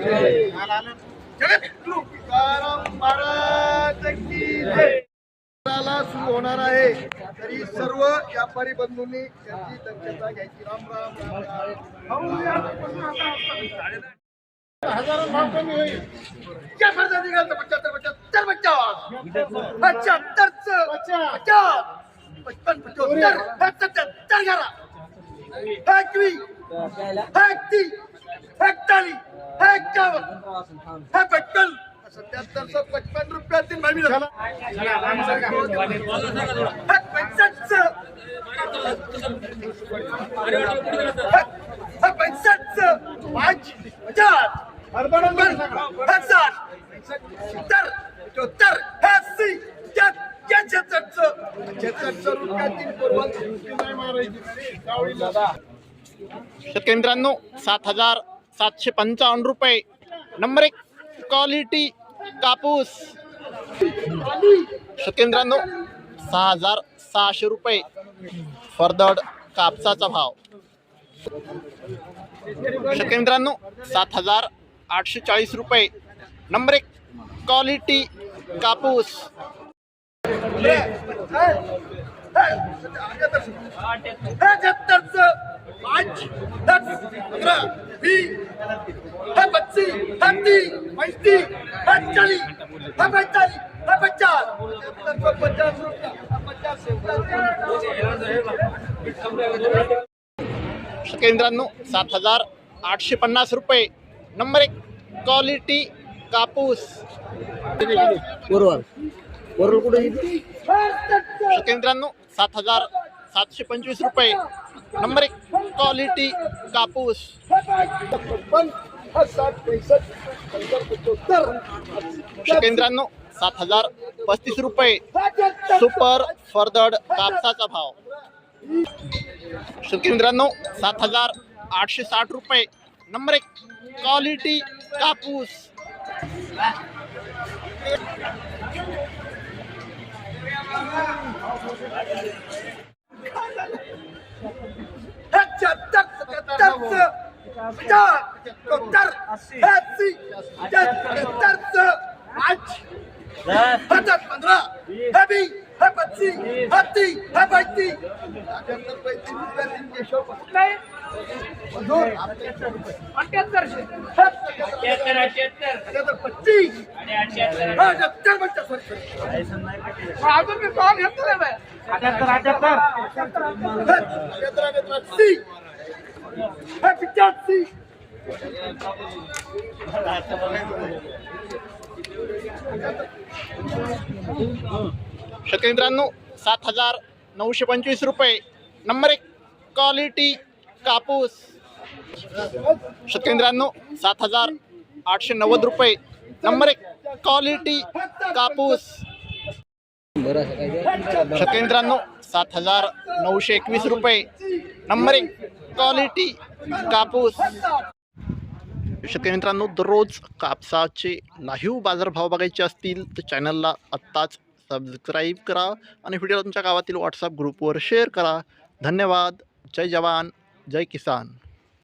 जगद्गुरु तुकाराम महाराज की जय. सुरू होणार आहे तरी सर्व व्यापारी बंधूंनी यांची दक्षता घ्यायची. राम राम राम राम. हजारों भाव कमी होईल. क्या फायदा निघाल तर 75 75 55 55 11 एकवी एकती एकताली 51 77 रुपयातील भावी शेतकरी मित्रांनो 7755 रुपये. नंबर 1 क्वालिटी कापूस. शेतकरी मित्रांनो 6600 रुपये फरदड कापसाचा भाव. शेतकरी मित्रांनो 7840 रुपये. नंबर 1 क्वालिटी कापूस. शेतकरी मित्रांनो 7850 रुपये. नंबर 1 क्वालिटी कापूस. शेतकरी मित्रांनो 7725 रुपये. नंबर 1 क्वालिटी कापूस. शेतकरी मित्रांनो 7035 रुपये सुपर फरदड कापसाचा भाव. शेतकरी मित्रांनो 7860 रुपये. नंबर 1 क्वालिटी कापूस. शेतकरी मित्रांनो 7925 रुपये. नंबर 1 क्वालिटी कापूस. शेतकरी मित्रांनो 7890 रुपये. नंबर 1 क्वालिटी कापूस. शेतकरी मित्रांनो 7921 रुपये. नंबर 1 क्वालिटी कापूस. शेतकरी मित्रांनो दररोज कापसाचे लाईव्ह बाजारभाव बघायचे असतील तर चॅनलला आत्ताच सबस्क्राईब करा आणि व्हिडिओ तुमच्या गावातील व्हॉट्सअप ग्रुपवर शेअर करा. धन्यवाद. जय जवान जय किसान.